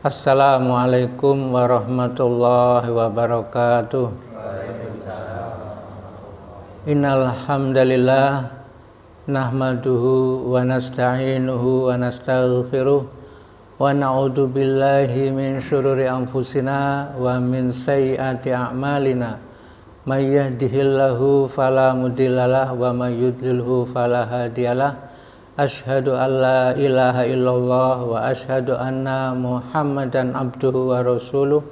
Assalamualaikum warahmatullahi wabarakatuh. Innal hamdalillah nahmaduhu wa nasta'inuhu wa nastaghfiruh wa na'udzu billahi min syururi anfusina wa min sayyiati a'malina. May yahdihillahu fala mudhillalah wa may yudlilhu fala hadiyalah. Asyhadu an la ilaha illallah wa asyhadu anna Muhammadan abduhu wa rasuluh.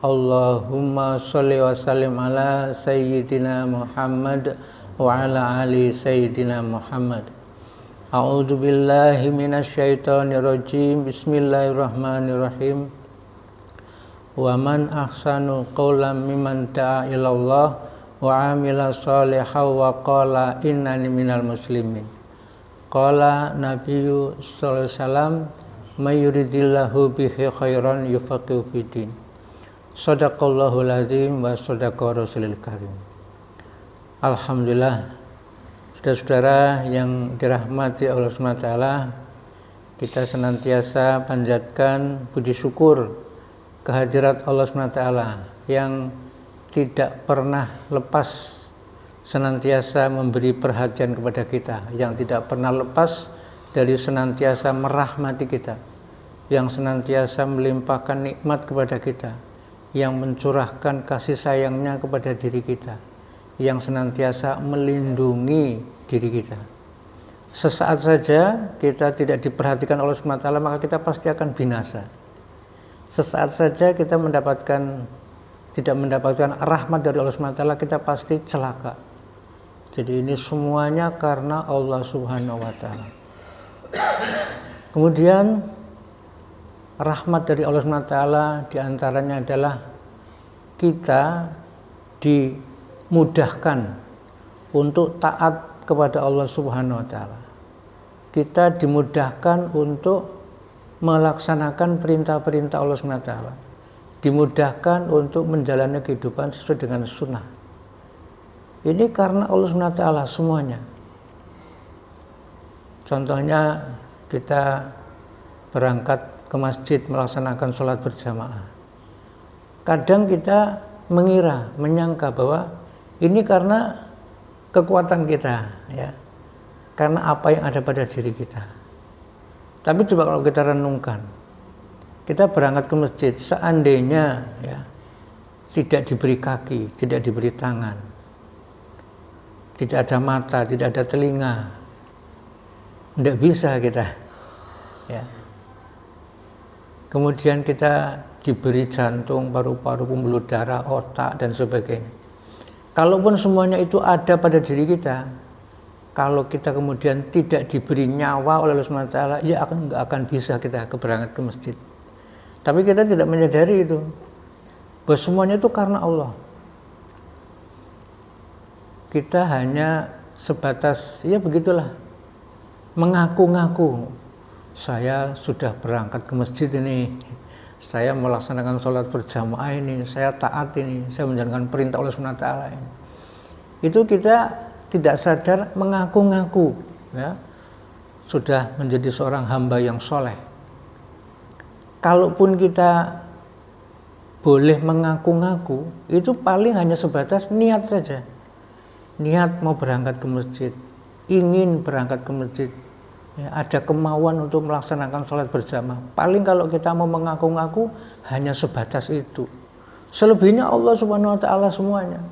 Allahumma sholli wa sallim ala sayyidina Muhammad wa ala ali sayyidina Muhammad. A'udzu billahi minasy syaithanir rajim. Bismillahirrahmanirrahim. Wa man ahsanu qawlan mimman da'a ilallah wa 'amila shalihan wa qala innani minal muslimin. Qala Nabiyyu sallallahu alaihi wasallam may yuridillahu bihi khairan yufaqihu fiddin. Shadaqallahul azim wa shadaqa rasulil karim. Alhamdulillah, saudara-saudara yang dirahmati Allah Subhanahu wa taala, kita senantiasa panjatkan puji syukur kehadirat Allah Subhanahu wa taala yang tidak pernah lepas, senantiasa memberi perhatian kepada kita, yang tidak pernah lepas dari senantiasa merahmati kita, yang senantiasa melimpahkan nikmat kepada kita, yang mencurahkan kasih sayangnya kepada diri kita, yang senantiasa melindungi diri kita. Sesaat saja kita tidak diperhatikan oleh Allah Subhanahu wa taala, maka kita pasti akan binasa. Sesaat saja kita tidak mendapatkan rahmat dari Allah Subhanahu wa taala, kita pasti celaka. Jadi ini semuanya karena Allah Subhanahu wa taala. Kemudian rahmat dari Allah Subhanahu wa taala diantaranya adalah kita dimudahkan untuk taat kepada Allah Subhanahu wa taala. Kita dimudahkan untuk melaksanakan perintah-perintah Allah Subhanahu wa taala. Dimudahkan untuk menjalani kehidupan sesuai dengan sunnah. Ini karena Allah SWT semuanya. Contohnya kita berangkat ke masjid melaksanakan sholat berjamaah. Kadang kita menyangka bahwa ini karena kekuatan kita, ya, karena apa yang ada pada diri kita. Tapi coba kalau kita renungkan, kita berangkat ke masjid, seandainya ya, tidak diberi kaki, tidak diberi tangan, tidak ada mata, tidak ada telinga, tidak bisa kita, ya. Kemudian kita diberi jantung, paru-paru, pembuluh darah, otak dan sebagainya. Kalaupun semuanya itu ada pada diri kita, kalau kita kemudian tidak diberi nyawa oleh Allah Subhanahu wa taala, ya nggak akan bisa kita berangkat ke masjid. Tapi kita tidak menyadari itu, bahwa semuanya itu karena Allah. Kita hanya sebatas, ya begitulah, mengaku-ngaku, saya sudah berangkat ke masjid ini, saya melaksanakan sholat berjamaah ini, saya taat ini, saya menjalankan perintah Allah Subhanahu wa taala ini. Itu kita tidak sadar mengaku-ngaku, ya, sudah menjadi seorang hamba yang soleh. Kalaupun kita boleh mengaku-ngaku, itu paling hanya sebatas niat saja. Niat mau berangkat ke masjid, ingin berangkat ke masjid, ya, ada kemauan untuk melaksanakan sholat berjamaah. Paling kalau kita mau mengaku-ngaku hanya sebatas itu. Selebihnya Allah Subhanahu wa taala semuanya.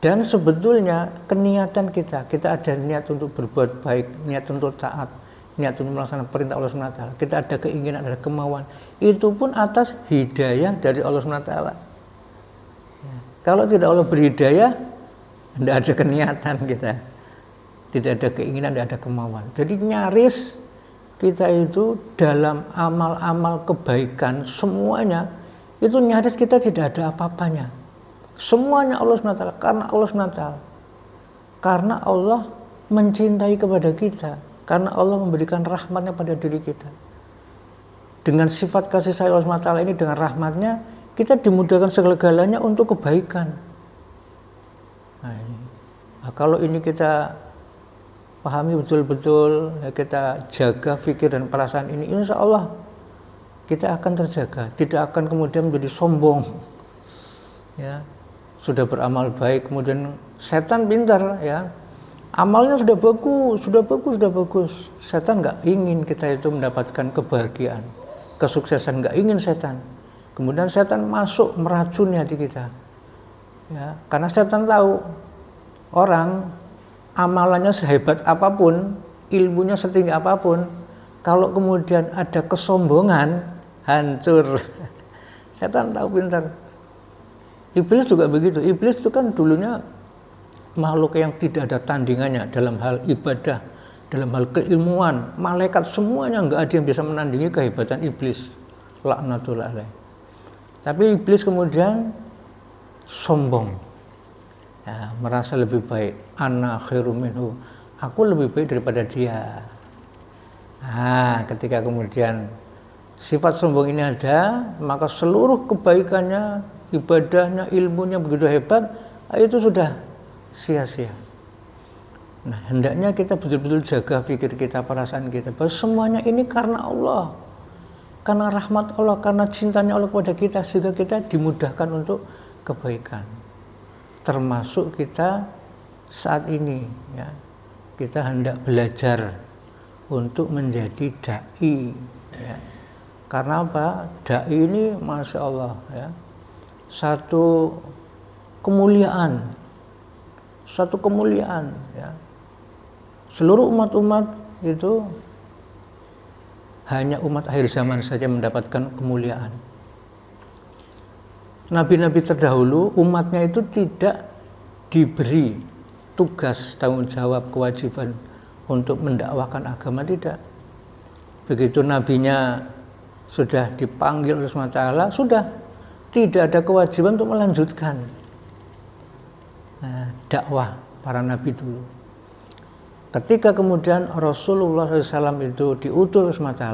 Dan sebetulnya keniatan kita ada niat untuk berbuat baik, niat untuk taat, niat untuk melaksanakan perintah Allah Subhanahu wa taala. Kita ada keinginan, ada kemauan. Itu pun atas hidayah dari Allah Subhanahu wa taala. Ya. Kalau tidak Allah beri hidayah, tidak ada keniatan kita, tidak ada keinginan, tidak ada kemauan. Jadi nyaris kita itu dalam amal-amal kebaikan semuanya itu nyaris kita tidak ada apa-apanya. Semuanya Allah SWT, karena Allah SWT, karena Allah mencintai kepada kita, karena Allah memberikan rahmatnya pada diri kita. Dengan sifat kasih sayang Allah SWT ini, dengan rahmatnya, kita dimudahkan segala-galanya untuk kebaikan. Nah, kalau ini kita pahami betul-betul, ya, kita jaga fikir dan perasaan ini, insya Allah kita akan terjaga, tidak akan kemudian menjadi sombong. Ya, sudah beramal baik, kemudian setan pintar, ya, amalnya sudah bagus. Setan nggak ingin kita itu mendapatkan kebahagiaan, kesuksesan, nggak ingin setan. Kemudian setan masuk meracuni hati kita. Ya, karena setan tahu orang amalannya sehebat apapun, ilmunya setinggi apapun, kalau kemudian ada kesombongan, hancur. Setan tahu pintar. Iblis juga begitu. Iblis itu kan dulunya makhluk yang tidak ada tandingannya dalam hal ibadah, dalam hal keilmuan. Malaikat semuanya nggak ada yang bisa menandingi kehebatan iblis. Laknatullah alaih. Tapi iblis kemudian sombong, ya, merasa lebih baik. Ana khairum minhu, aku lebih baik daripada dia. Nah, ketika kemudian sifat sombong ini ada, maka seluruh kebaikannya, ibadahnya, ilmunya begitu hebat, itu sudah sia-sia. Nah, hendaknya kita betul-betul jaga pikir kita, perasaan kita, bahwa semuanya ini karena Allah, karena rahmat Allah, karena cintanya Allah kepada kita, sehingga kita dimudahkan untuk kebaikan. Termasuk kita saat ini, ya, kita hendak belajar untuk menjadi dai, ya. Karena apa? Dai ini, masya Allah, ya, satu kemuliaan, ya. Seluruh umat-umat itu hanya umat akhir zaman saja mendapatkan kemuliaan. Nabi-nabi terdahulu umatnya itu tidak diberi tugas, tanggung jawab, kewajiban untuk mendakwahkan agama, tidak. Begitu nabinya sudah dipanggil oleh SWT, sudah tidak ada kewajiban untuk melanjutkan dakwah para nabi dulu. Ketika kemudian Rasulullah SAW itu diutus oleh SWT,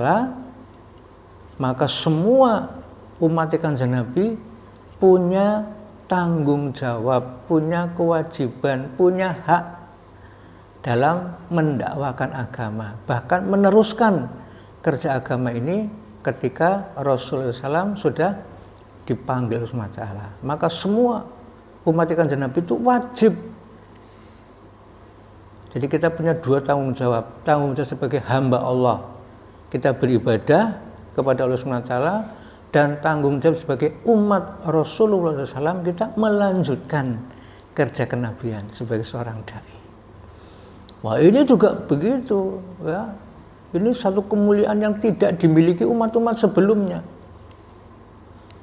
maka semua umat Kanjeng Nabi punya tanggung jawab, punya kewajiban, punya hak dalam mendakwakan agama, bahkan meneruskan kerja agama ini ketika Rasulullah SAW sudah dipanggil oleh SWT. Maka semua umat Kanjeng Nabi itu wajib. Jadi kita punya dua tanggung jawab sebagai hamba Allah, kita beribadah kepada Allah SWT, dan tanggung jawab sebagai umat Rasulullah SAW, kita melanjutkan kerja kenabian sebagai seorang dai. Wah, ini juga begitu, ya. Ini satu kemuliaan yang tidak dimiliki umat-umat sebelumnya.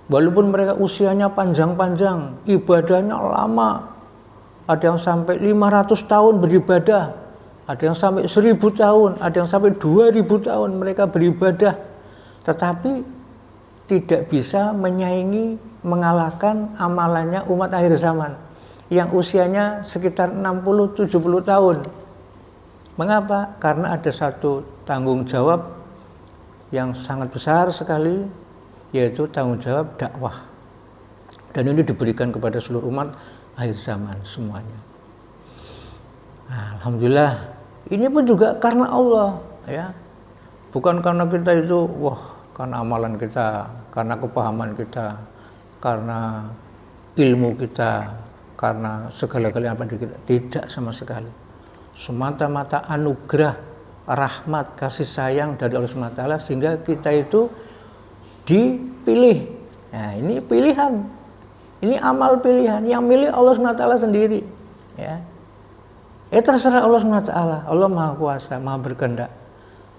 Walaupun mereka usianya panjang-panjang, ibadahnya lama, ada yang sampai 500 tahun beribadah, ada yang sampai 1000 tahun, ada yang sampai 2000 tahun mereka beribadah, tetapi tidak bisa menyaingi, mengalahkan amalannya umat akhir zaman yang usianya sekitar 60-70 tahun. Mengapa? Karena ada satu tanggung jawab yang sangat besar sekali, yaitu tanggung jawab dakwah. Dan ini diberikan kepada seluruh umat akhir zaman semuanya. Nah, alhamdulillah, ini pun juga karena Allah, ya. Bukan karena kita itu, karena amalan kita, karena kepahaman kita, karena ilmu kita, karena segala-galanya apa kita. Tidak sama sekali. Semata-mata anugerah, rahmat, kasih sayang dari Allah SWT, sehingga kita itu dipilih. Nah, ini pilihan. Ini amal pilihan yang milih Allah SWT sendiri, ya. Terserah Allah SWT. Allah Maha Kuasa, Maha Berkehendak.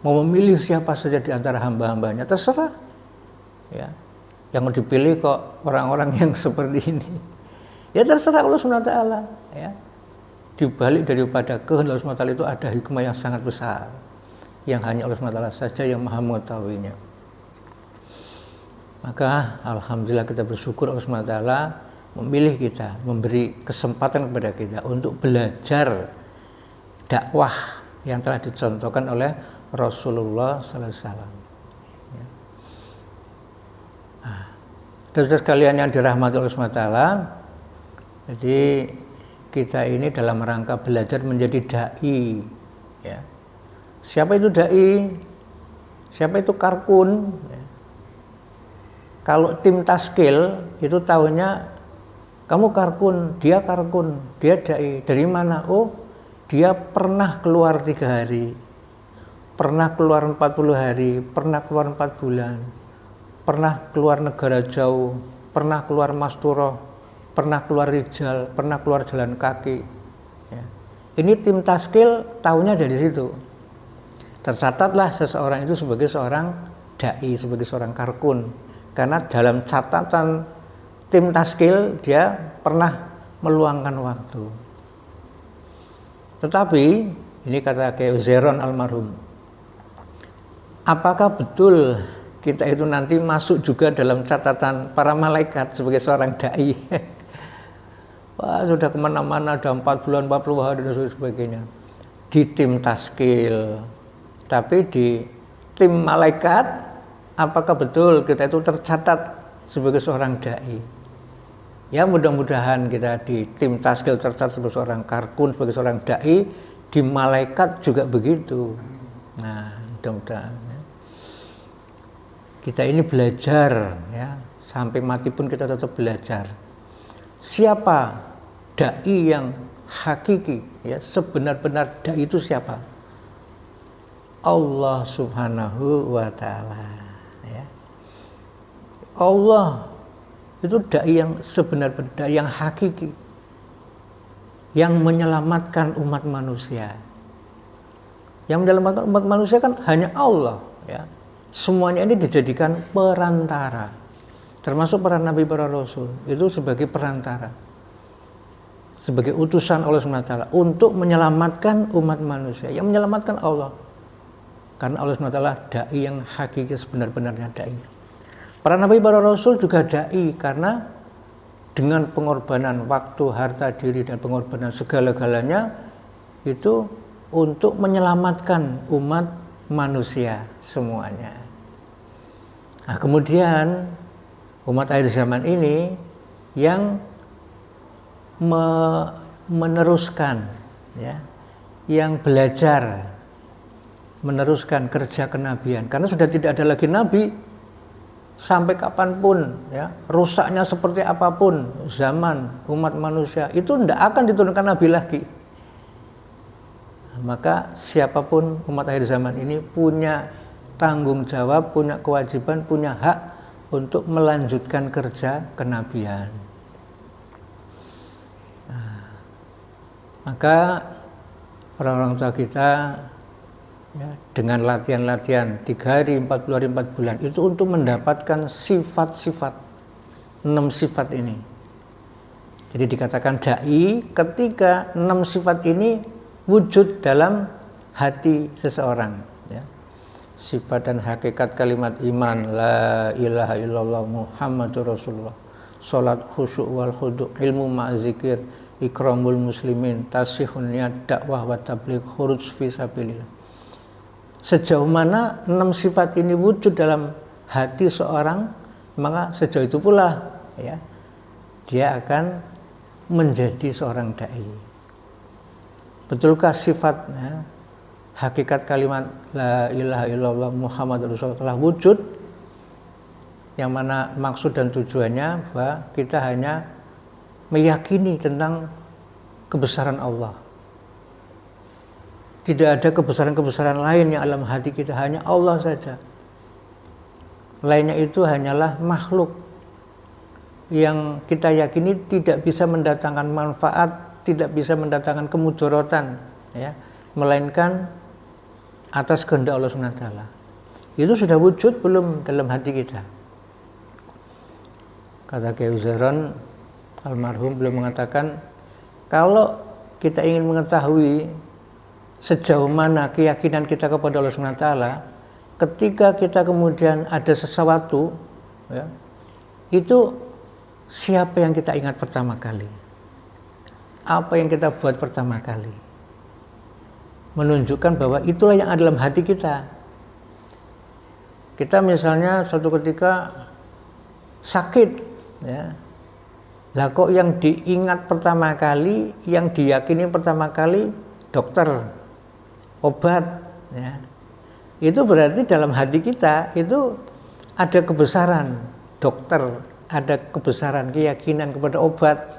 Mau memilih siapa saja di antara hamba-hambanya, terserah. Ya. Yang dipilih kok orang-orang yang seperti ini. Ya terserah Allah SWT, ya. Di balik daripada kehendak Allah SWT itu ada hikmah yang sangat besar, yang hanya Allah SWT saja yang Maha mengetahuinya. Maka alhamdulillah kita bersyukur Allah SWT memilih kita, memberi kesempatan kepada kita untuk belajar dakwah yang telah dicontohkan oleh Rasulullah SAW. Ya. Nah, saudara sekalian yang dirahmati Allah SWT, jadi kita ini dalam rangka belajar menjadi dai. Ya. Siapa itu dai? Siapa itu karkun? Ya. Kalau tim taskil itu tahunya kamu karkun, dia dai. Dari mana? Oh, dia pernah keluar 3 hari, pernah keluar 40 hari, pernah keluar 4 bulan, pernah keluar negara jauh, pernah keluar Masturah, pernah keluar Rijal, pernah keluar jalan kaki. Ya. Ini tim taskil tahunya dari situ. Tercatatlah seseorang itu sebagai seorang dai, sebagai seorang karkun. Karena dalam catatan tim taskil dia pernah meluangkan waktu. Tetapi ini kata Kiai Uzairon almarhum, apakah betul kita itu nanti masuk juga dalam catatan para malaikat sebagai seorang dai? Wah, sudah kemana-mana, ada 4 bulan, 40 hari dan sebagainya. Di tim taskil, tapi di tim malaikat, apakah betul kita itu tercatat sebagai seorang dai? Ya, mudah-mudahan kita di tim taskil tercatat sebagai seorang karkun, sebagai seorang dai, di malaikat juga begitu. Nah, mudah-mudahan ya. Kita ini belajar ya, sampai mati pun kita tetap belajar. Siapa dai yang hakiki ya, sebenar-benar dai itu siapa? Allah Subhanahu wa taala ya. Allah itu dai yang sebenar-benar, dai yang hakiki, yang menyelamatkan umat manusia. Yang menyelamatkan umat manusia kan hanya Allah ya. Semuanya ini dijadikan perantara. Termasuk para nabi, para rasul itu sebagai perantara, sebagai utusan Allah SWT untuk menyelamatkan umat manusia. Yang menyelamatkan Allah, karena Allah SWT dai yang hakiki, sebenar-benarnya dai. Para nabi, para rasul juga dai karena dengan pengorbanan waktu, harta diri, dan pengorbanan segala-galanya itu untuk menyelamatkan umat manusia semuanya. Nah, kemudian umat akhir zaman ini yang meneruskan ya, yang belajar meneruskan kerja kenabian, karena sudah tidak ada lagi nabi sampai kapanpun ya, rusaknya seperti apapun zaman umat manusia itu tidak akan diturunkan nabi lagi. Maka siapapun umat akhir zaman ini punya tanggung jawab, punya kewajiban, punya hak untuk melanjutkan kerja kenabian. Nah, maka orang-orang tua kita ya, dengan latihan-latihan 3 hari, 40 hari, 4 bulan itu untuk mendapatkan sifat-sifat, 6 sifat ini. Jadi dikatakan dai ketika 6 sifat ini wujud dalam hati seseorang ya. Sifat dan hakikat kalimat iman, la ilaha illallah Muhammadur Rasulullah, salat khusyuk wal khudu', ilmu ma'zikir, ikramul muslimin, tasihun niat, dakwah wa tabligh, khuruj fi sabilillah. Sejauh mana 6 sifat ini wujud dalam hati seorang, maka sejauh itu pula ya, dia akan menjadi seorang dai. Betulkah sifat ya, hakikat kalimat la ilaha illallah Muhammadur Rasulullah telah wujud, yang mana maksud dan tujuannya bahwa kita hanya meyakini tentang kebesaran Allah. Tidak ada kebesaran-kebesaran lain yang dalam hati kita, hanya Allah saja. Lainnya itu hanyalah makhluk yang kita yakini tidak bisa mendatangkan manfaat, tidak bisa mendatangkan kemudorotan ya, melainkan atas kehendak Allah SWT. Itu sudah wujud belum dalam hati kita? Kata Kiai Uzairon almarhum beliau mengatakan, kalau kita ingin mengetahui sejauh mana keyakinan kita kepada Allah SWT, ketika kita kemudian ada sesuatu ya, itu siapa yang kita ingat pertama kali? Apa yang kita buat pertama kali? Menunjukkan bahwa itulah yang ada dalam hati kita. Kita misalnya suatu ketika sakit ya, lah kok yang diingat pertama kali, yang diyakini pertama kali dokter, obat ya. Itu berarti dalam hati kita itu ada kebesaran, dokter, ada kebesaran keyakinan kepada obat.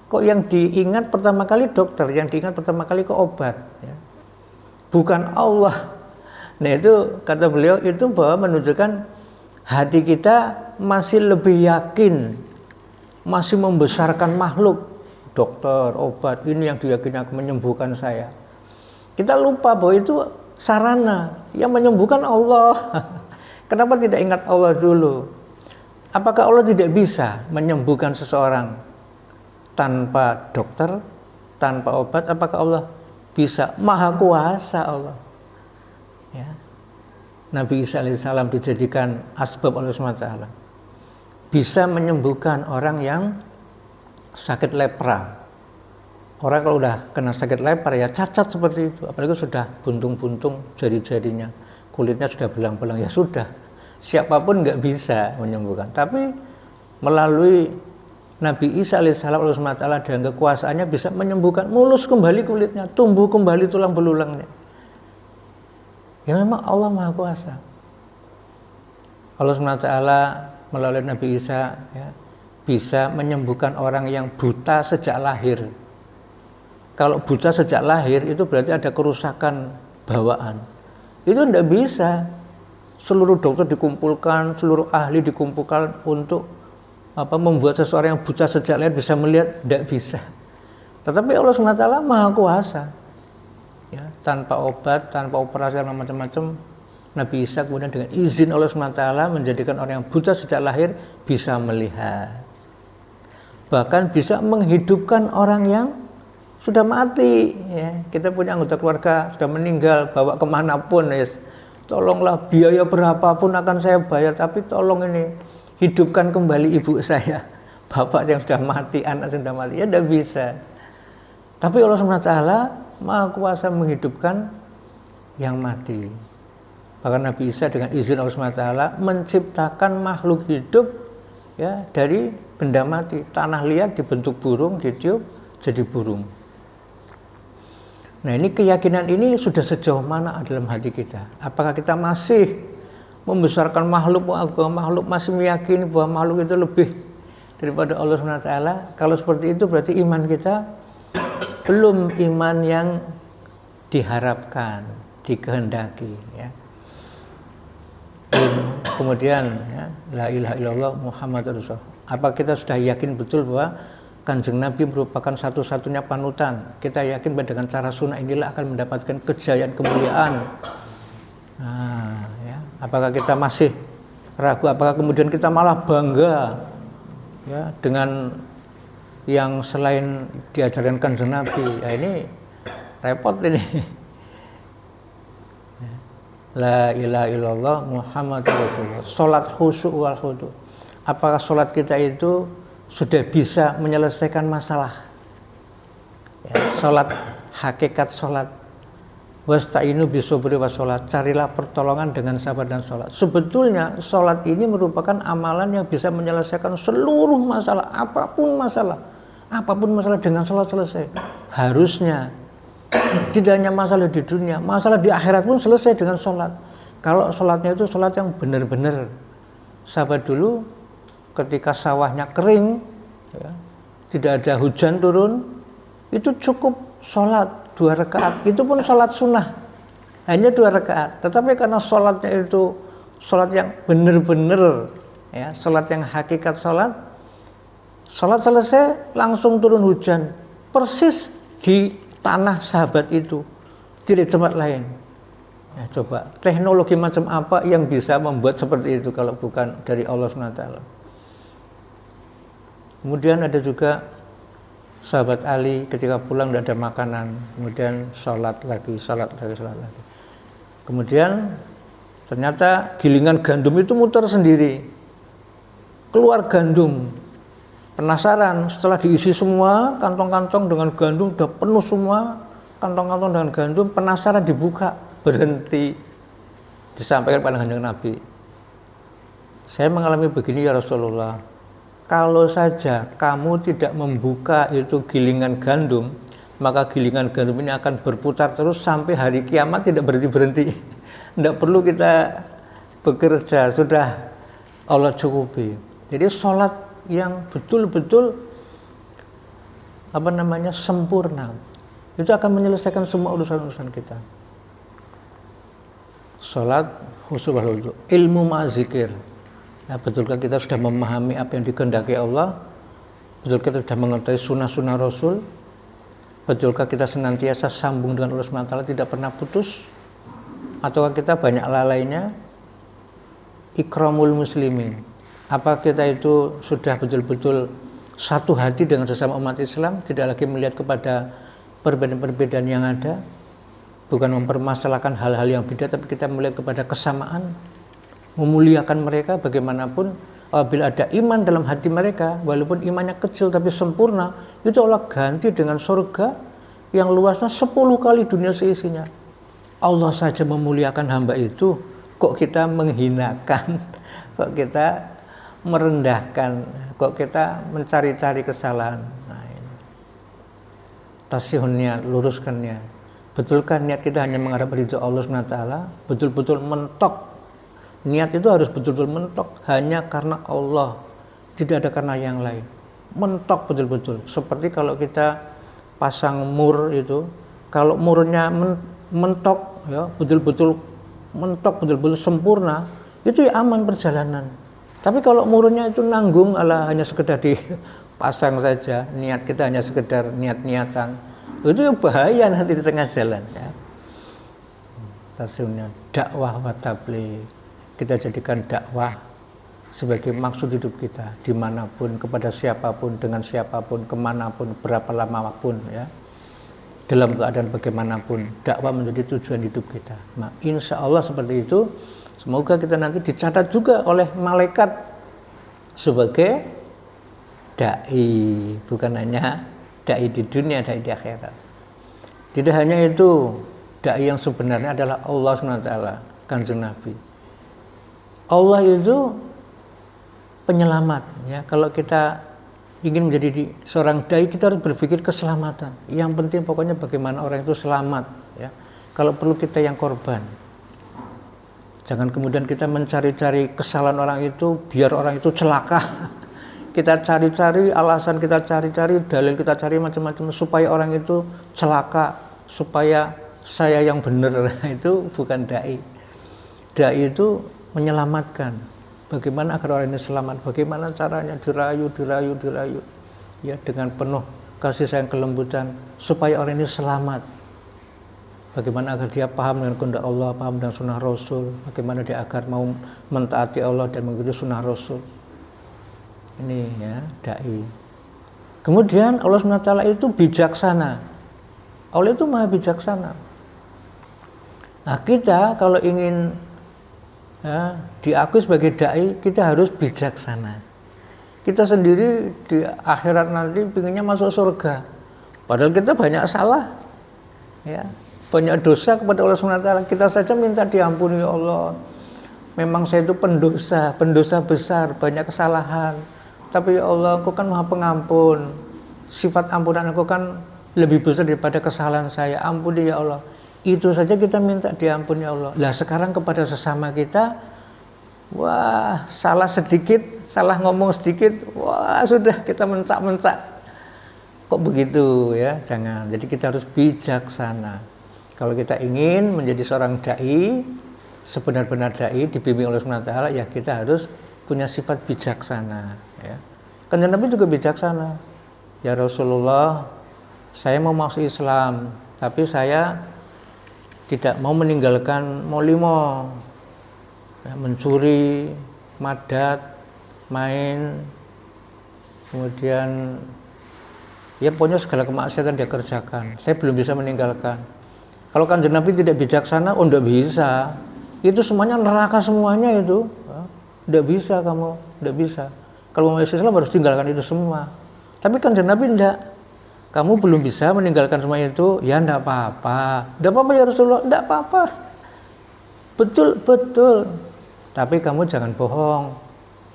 Kok yang diingat pertama kali dokter, yang diingat pertama kali kok obat, ya. Bukan Allah. Nah itu kata beliau itu bahwa menunjukkan hati kita masih lebih yakin, masih membesarkan makhluk. Dokter, obat, ini yang diyakini akan menyembuhkan saya. Kita lupa bahwa itu sarana, yang menyembuhkan Allah. Kenapa tidak ingat Allah dulu? Apakah Allah tidak bisa menyembuhkan seseorang tanpa dokter, tanpa obat? Apakah Allah bisa? Maha kuasa Allah. Ya. Nabi Isa alaihissalam dijadikan asbab oleh SWT. Bisa menyembuhkan orang yang sakit lepra. Orang kalau udah kena sakit lepra ya cacat seperti itu, apalagi sudah buntung-buntung jari-jarinya, kulitnya sudah belang-belang, ya sudah, siapapun nggak bisa menyembuhkan. Tapi melalui Nabi Isa alaihissalam dengan kekuasaannya bisa menyembuhkan, mulus kembali kulitnya, tumbuh kembali tulang belulangnya. Ya memang Allah Maha Kuasa. Allah SWT melalui Nabi Isa, ya, bisa menyembuhkan orang yang buta sejak lahir. Kalau buta sejak lahir itu berarti ada kerusakan bawaan. Itu tidak bisa. Seluruh dokter dikumpulkan, seluruh ahli dikumpulkan untuk membuat seseorang yang buta sejak lahir bisa melihat, tidak bisa. Tetapi Allah SWT Maha Kuasa. Ya, tanpa obat, tanpa operasi dan macam-macam, Nabi Isa kemudian dengan izin Allah SWT menjadikan orang yang buta sejak lahir bisa melihat. Bahkan bisa menghidupkan orang yang sudah mati. Ya. Kita punya anggota keluarga sudah meninggal, bawa kemanapun, yes. Tolonglah, biaya berapapun akan saya bayar, tapi tolong ini hidupkan kembali ibu saya, bapak yang sudah mati, anak yang sudah mati. Ya tidak bisa. Tapi Allah SWT Maha Kuasa menghidupkan yang mati. Bahkan Nabi Isa dengan izin Allah SWT menciptakan makhluk hidup, ya, dari benda mati. Tanah liat dibentuk burung, ditiup jadi burung. Nah ini keyakinan ini sudah sejauh mana dalam hati kita? Apakah kita masih membesarkan makhluk, makhluk masih meyakini bahwa makhluk itu lebih daripada Allah SWT? Kalau seperti itu berarti iman kita belum iman yang diharapkan, dikehendaki, ya. Kemudian, ya, la ilaha illallah Muhammadur Rasulullah. Apa kita sudah yakin betul bahwa Kanjeng Nabi merupakan satu-satunya panutan? Kita yakin bahwa dengan cara sunnah inilah akan mendapatkan kejayaan, kemuliaan. Nah, ya. Apakah kita masih ragu? Apakah kemudian kita malah bangga, ya, dengan yang selain diajarkan Kanjeng Nabi? Ya, ini repot ini. La ilaha illallah Muhammadur Rasulullah. Salat khusyuk wal khudu'. Apakah salat kita itu sudah bisa menyelesaikan masalah? Ya, salat, hakikat salat. Wasta'inu bisabri wassalat. Carilah pertolongan dengan sabar dan salat. Sebetulnya salat ini merupakan amalan yang bisa menyelesaikan seluruh masalah, apapun masalah. Apapun masalah dengan salat selesai. Harusnya. Tidak hanya masalah di dunia, masalah di akhirat pun selesai dengan sholat. Kalau sholatnya itu sholat yang benar-benar. Sahabat dulu ketika sawahnya kering, ya, tidak ada hujan turun, itu cukup sholat 2 rakaat. Itu pun sholat sunnah, hanya 2 rakaat. Tetapi karena sholatnya itu sholat yang benar-benar, ya, sholat yang hakikat sholat selesai langsung turun hujan, persis di tanah sahabat itu, tidak tempat lain. Ya, coba teknologi macam apa yang bisa membuat seperti itu kalau bukan dari Allah SWT. Kemudian ada juga sahabat Ali ketika pulang tidak ada makanan, kemudian sholat lagi. Kemudian ternyata gilingan gandum itu muter sendiri, keluar gandum. Penasaran, setelah diisi semua kantong-kantong dengan gandum, udah penuh semua kantong-kantong dengan gandum, penasaran dibuka, berhenti. Disampaikan pada Kanjeng Nabi, saya mengalami begini ya Rasulullah, kalau saja kamu tidak membuka itu gilingan gandum, maka gilingan gandum ini akan berputar terus sampai hari kiamat, tidak berhenti-berhenti. Tidak perlu kita bekerja, sudah Allah cukupi. Jadi sholat yang betul-betul sempurna itu akan menyelesaikan semua urusan-urusan kita. Sholat khusyuk wal khudu', ilmu ma'azikir. Ya, betulkah kita sudah memahami apa yang dikehendaki Allah? Betulkah kita sudah mengetahui sunnah-sunnah Rasul? Betulkah kita senantiasa sambung dengan Allah SWT, tidak pernah putus? Ataukah kita banyak lalainya? Ikramul muslimin. Apa kita itu sudah betul-betul satu hati dengan sesama umat Islam, tidak lagi melihat kepada perbedaan-perbedaan yang ada, bukan mempermasalahkan hal-hal yang beda, tapi kita melihat kepada kesamaan, memuliakan mereka bagaimanapun. Apabila ada iman dalam hati mereka, walaupun imannya kecil tapi sempurna, itu Allah ganti dengan surga yang luasnya 10 kali dunia seisinya. Allah saja memuliakan hamba itu, kok kita menghinakan, kok kita merendahkan, kok kita mencari-cari kesalahan. Nah, ini tasihunnya, luruskannya. Betulkah niat kita hanya mengharap ridho Allah SWT? Betul-betul mentok. Niat itu harus betul-betul mentok hanya karena Allah, tidak ada karena yang lain. Mentok betul-betul. Seperti kalau kita pasang mur itu, kalau murnya mentok, ya betul-betul mentok, betul-betul sempurna, itu ya aman perjalanan. Tapi kalau murnya itu nanggung, hanya sekedar dipasang saja, niat kita hanya sekedar niat-niatan, itu ya bahaya nanti di tengah jalan. Ya. Tasawufnya dakwah wa tabligh. Kita jadikan dakwah sebagai maksud hidup kita, dimanapun, kepada siapapun, dengan siapapun, kemanapun, berapa lama pun, ya, dalam keadaan bagaimanapun, dakwah menjadi tujuan hidup kita. Nah, insya Allah seperti itu. Semoga kita nanti dicatat juga oleh malaikat sebagai dai, bukan hanya dai di dunia, dai di akhirat. Tidak hanya itu, dai yang sebenarnya adalah Allah SWT, Kanjeng Nabi. Allah itu penyelamat, ya. Kalau kita ingin menjadi seorang dai, kita harus berpikir keselamatan. Yang penting pokoknya bagaimana orang itu selamat, ya. Kalau perlu kita yang korban. Jangan kemudian kita mencari-cari kesalahan orang itu biar orang itu celaka. Kita cari-cari alasan, kita cari-cari dalil, kita cari macam-macam supaya orang itu celaka, supaya saya yang benar. Itu bukan dai. Dai itu menyelamatkan. Bagaimana agar orang ini selamat? Bagaimana caranya? Dirayu. Ya, dengan penuh kasih sayang kelembutan supaya orang ini selamat. Bagaimana agar dia paham dengan kehendak Allah, paham dengan sunnah Rasul, bagaimana dia agar mau mentaati Allah dan mengikuti sunnah Rasul. Ini ya, dai. Kemudian Allah SWT itu bijaksana. Allah itu maha bijaksana. Nah, kita kalau ingin ya, diakui sebagai dai, kita harus bijaksana. Kita sendiri di akhirat nanti pinginnya masuk surga, padahal kita banyak salah, ya. Banyak dosa kepada Allah SWT. Kita saja minta diampuni, ya Allah. Memang saya itu pendosa besar, banyak kesalahan. Tapi ya Allah, Engkau kan maha pengampun. Sifat ampunan Engkau kan lebih besar daripada kesalahan saya. Ampuni ya Allah. Itu saja kita minta diampuni ya Allah. Lah sekarang kepada sesama kita, wah salah sedikit, salah ngomong sedikit, wah sudah kita mencak-mencak. Kok begitu ya? Jangan. Jadi kita harus bijaksana. Kalau kita ingin menjadi seorang dai, sebenar-benar dai, dibimbing oleh SWT, ya kita harus punya sifat bijaksana. Ya. Kanjeng Nabi juga bijaksana. Ya Rasulullah, saya mau masuk Islam, tapi saya tidak mau meninggalkan molimo, ya, mencuri, madat, main, kemudian ya pokoknya segala kemaksiatan dia kerjakan. Saya belum bisa meninggalkan. Kalau Kanjeng Nabi tidak bijaksana, oh enggak bisa. Itu semuanya neraka semuanya itu. Enggak bisa kamu, enggak bisa. Kalau mau Islam harus tinggalkan itu semua. Tapi Kanjeng Nabi enggak. Kamu belum bisa meninggalkan semua itu, ya enggak apa-apa. Enggak apa-apa ya Rasulullah, enggak apa-apa. Betul. Tapi kamu jangan bohong.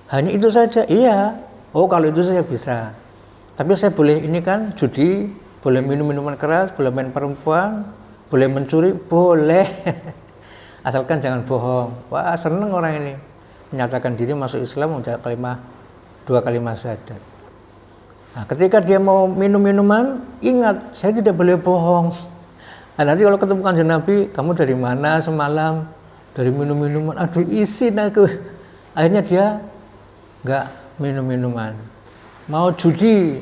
Hanya itu saja. Iya. Oh, kalau itu saya bisa. Tapi saya boleh ini kan judi, boleh minum minuman keras, boleh main perempuan, boleh mencuri, boleh. Asalkan jangan bohong. Wah, seneng orang ini. menyatakan diri masuk Islam udah dua kalimat syahadat. Nah, ketika dia mau minum minuman, ingat saya tidak boleh bohong. Nah, nanti kalau ketemu Kanjeng Nabi, kamu dari mana semalam? Dari minum minuman. Aduh, izin aku. Akhirnya dia nggak minum minuman. Mau judi,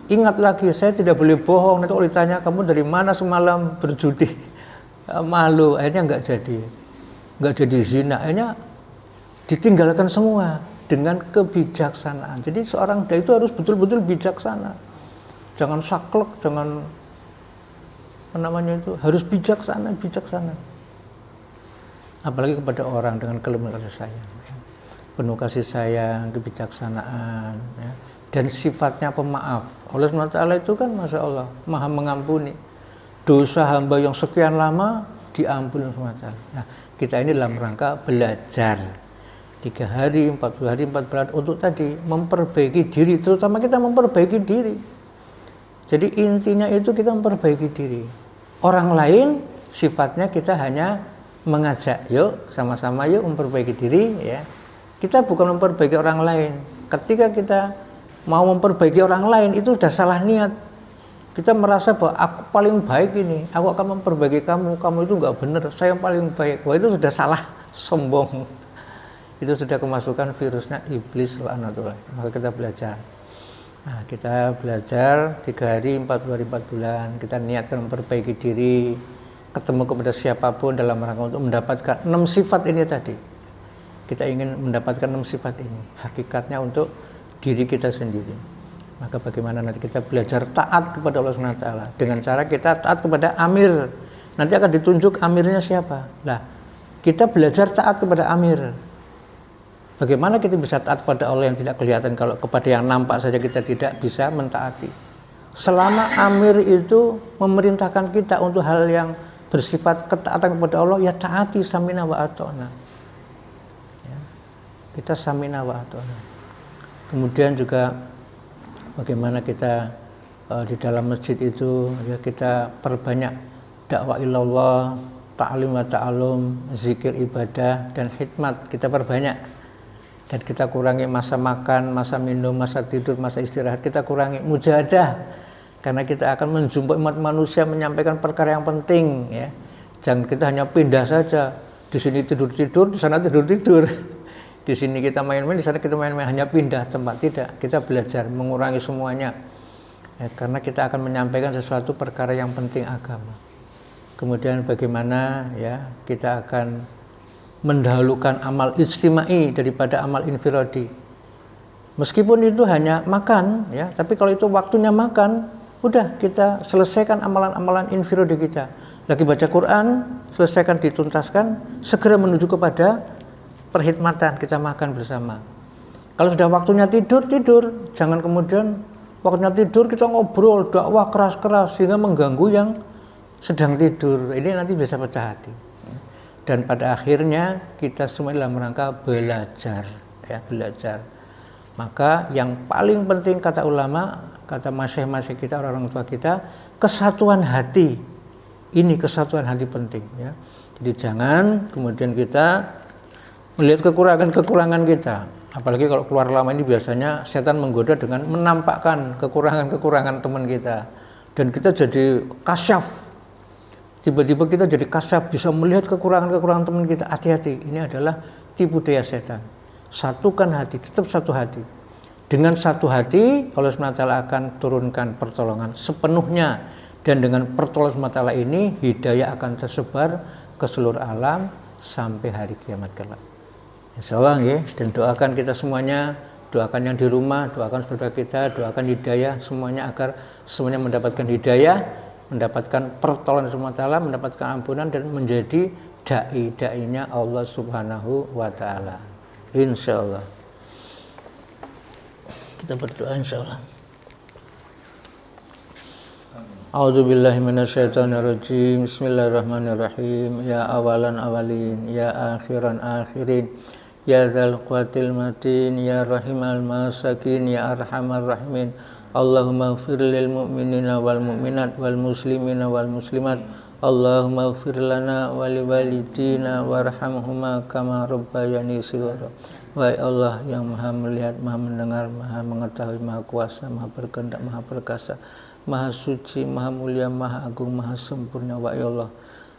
ingat lagi saya tidak boleh bohong. Nanti kalau ditanya kamu dari mana semalam berjudi, malu. Akhirnya nggak jadi zina. Akhirnya ditinggalkan semua dengan kebijaksanaan. Jadi seorang dai itu harus betul-betul bijaksana. Jangan saklek, jangan harus bijaksana. Apalagi kepada orang dengan kelembutan kasih sayang. Penuh kasih sayang, kebijaksanaan, ya. Dan sifatnya pemaaf. Allah SWT itu kan Masya Allah maha mengampuni dosa hamba yang sekian lama diampuni Allah SWT. Nah, kita ini dalam rangka belajar 3 hari, 40 hari, 14 untuk tadi memperbaiki diri, terutama kita memperbaiki diri. Jadi intinya itu kita memperbaiki diri. Orang lain sifatnya kita hanya mengajak, yuk sama-sama yuk memperbaiki diri, ya. Kita bukan memperbaiki orang lain. Ketika kita mau memperbaiki orang lain itu sudah salah niat. Kita merasa bahwa aku paling baik ini, aku akan memperbaiki kamu itu nggak benar, saya yang paling baik. Wah, itu sudah salah, sombong. Itu sudah kemasukan virusnya iblis laknatullah. Maka kita belajar. Nah, kita belajar 3 hari, 40 hari, 4 bulan. Kita niatkan memperbaiki diri, ketemu kepada siapapun dalam rangka untuk mendapatkan 6 sifat ini tadi. Kita ingin mendapatkan 6 sifat ini. Hakikatnya untuk diri kita sendiri. Maka bagaimana nanti kita belajar taat kepada Allah SWT dengan cara kita taat kepada amir. Nanti akan ditunjuk amirnya siapa. Nah, kita belajar taat kepada amir. Bagaimana kita bisa taat kepada Allah yang tidak kelihatan, kalau kepada yang nampak saja kita tidak bisa mentaati. Selama amir itu memerintahkan kita untuk hal yang bersifat ketaatan kepada Allah, ya taati, samina wa ata'na. Ya, kita samina wa ata'na. Kemudian juga bagaimana kita di dalam masjid itu, ya kita perbanyak dakwah ilallah, ta'lim wa ta'alum, zikir, ibadah, dan khidmat. Kita perbanyak. Dan kita kurangi masa makan, masa minum, masa tidur, masa istirahat. Kita kurangi mujahadah, karena kita akan menjumpai umat manusia menyampaikan perkara yang penting, ya. Jangan kita hanya pindah saja. Di sini tidur-tidur, di sana tidur-tidur. Di sini kita main-main, di sana kita main-main, hanya pindah tempat. Tidak, kita belajar mengurangi semuanya, ya, karena kita akan menyampaikan sesuatu perkara yang penting agama. Kemudian bagaimana, ya, kita akan mendahulukan amal ijtimai daripada amal infiradi. Meskipun itu hanya makan, ya, tapi kalau itu waktunya makan, udah kita selesaikan amalan-amalan infiradi kita. Lagi baca Quran, selesaikan, dituntaskan, segera menuju kepada perkhidmatan, kita makan bersama. Kalau sudah waktunya tidur, jangan kemudian waktunya tidur kita ngobrol, dakwah keras-keras sehingga mengganggu yang sedang tidur. Ini nanti bisa pecah hati. Dan pada akhirnya kita semua dalam rangka belajar, ya, belajar. Maka yang paling penting kata ulama, kata masyayikh kita, orang-orang tua kita, kesatuan hati. Ini kesatuan hati penting, ya. Jadi jangan kemudian kita melihat kekurangan-kekurangan kita. Apalagi kalau keluar lama ini biasanya setan menggoda dengan menampakkan kekurangan-kekurangan teman kita. Dan kita jadi kasyaf. Tiba-tiba kita jadi kasyaf, bisa melihat kekurangan-kekurangan teman kita. Hati-hati, ini adalah tipu daya setan. Satukan hati, tetap satu hati. Dengan satu hati, Allah SWT akan turunkan pertolongan sepenuhnya. Dan dengan pertolongan SWT ini, hidayah akan tersebar ke seluruh alam sampai hari kiamat kelak. Insya Allah, ya. Dan doakan kita semuanya, doakan yang di rumah, doakan saudara kita, doakan hidayah semuanya agar semuanya mendapatkan hidayah, mendapatkan pertolongan SWT, mendapatkan ampunan, dan menjadi da'i-da'inya Allah Subhanahu wa ta'ala. Insya Allah. Kita berdoa insya Allah. A'udzubillahi minasyaitonirrajim. Bismillahirrahmanirrahim. Ya awalan awalin, ya akhiran akhirin, ya dzal quwwatil matin, ya rahimal masakin, ya arhamar rahimin. Allahumma ighfir lil mu'minina wal mu'minat wal muslimina wal muslimat Allahumma ighfir lana wa liwalidina warhamhuma kama rabbayani shighara. Wahai Allah yang maha melihat, maha mendengar, maha mengetahui, maha kuasa, maha berkehendak, maha perkasa, maha suci, maha mulia, maha agung, maha sempurna. Wahai Allah,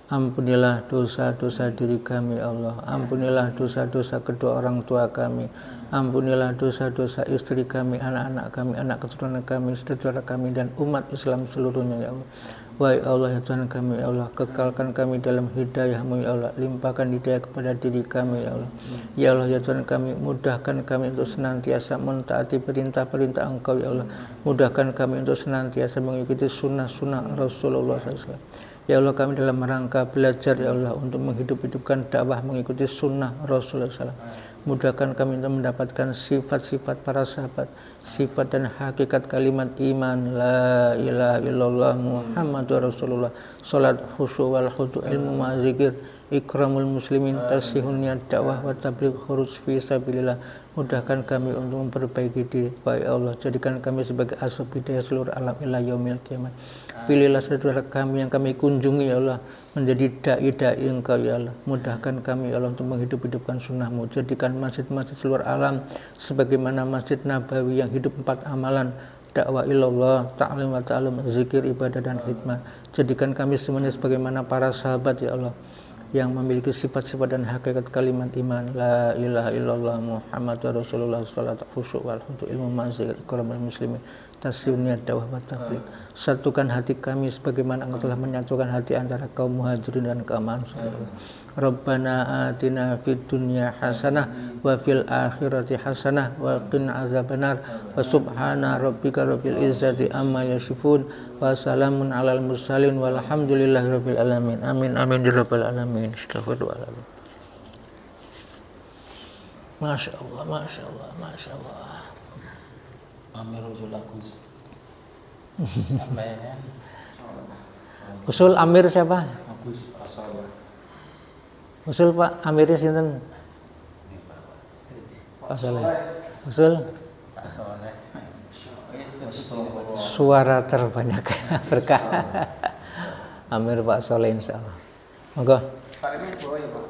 ampunilah dosa-dosa diri kami ya Allah. Ampunilah dosa-dosa kedua orang tua kami. Ampunilah dosa-dosa istri kami, anak-anak kami, anak keturunan kami, saudara kami, dan umat Islam seluruhnya ya Allah. Wahai Allah ya Tuhan kami ya Allah, kekalkan kami dalam hidayah-Mu ya Allah. Limpahkan hidayah kepada diri kami ya Allah. Ya Allah ya Tuhan kami, mudahkan kami untuk senantiasa mentaati perintah-perintah Engkau ya Allah. Mudahkan kami untuk senantiasa mengikuti sunnah-sunnah Rasulullah SAW. Ya Allah, kami dalam rangka belajar ya Allah untuk menghidup-hidupkan dakwah mengikuti sunnah Rasulullah SAW. Mudahkan kami untuk mendapatkan sifat-sifat para sahabat, sifat dan hakikat kalimat iman la ilaha illallah Muhammadur Rasulullah, salat khusyuk wal khudu, ilmu ma'zikir, ikramul muslimin, tasihun niat dakwah wa tabligh khuruj fi sabilillah. Mudahkan kami untuk memperbaiki diri. Wahai Allah, jadikan kami sebagai asbab hidayah seluruh alam ila yaumil qiyamah. Pilihlah saudara kami yang kami kunjungi ya Allah menjadi dai-dai Engkau ya Allah. Mudahkan kami ya Allah untuk menghidup-hidupkan sunnah-Mu. Jadikan masjid-masjid seluruh alam sebagaimana Masjid Nabawi yang hidup 4 amalan, dakwah ilallah, ta'lim wa ta'alum, zikir, ibadah, dan hikmah. Jadikan kami semuanya sebagaimana para sahabat ya Allah yang memiliki sifat-sifat dan hakikat kalimat iman la ilaha illallah Muhammadur Rasulullah, salat khusyuk wal khudu, ilmu ma'zikir, ikramul muslimin, tasihun niat dakwah wa tabligh. Satukan hati kami sebagaimana Engkau telah menyatukan hati antara kaum muhajirin dan kaum ansar. Rabbana atina fid dunya hasanah wa fil akhirati hasanah wa qina azabannar. Wa subhana rabbika rabbil izzati amma yasifun wa salamun alal mursalin walhamdulillahi rabbil alamin. Amin amin ya rabbal alamin. Astagfirullah. Masya Allah, Masya Allah, Masya Allah. Amirul Agus. Usul Amir siapa? Agus Asal. Usul Pak Amirnya sinten? Pak Soleh. Usul? Pak Soleh. Suara terbanyak berkah. Amir Pak Soleh insyaallah. Monggo. Pak ini bawa ya Pak.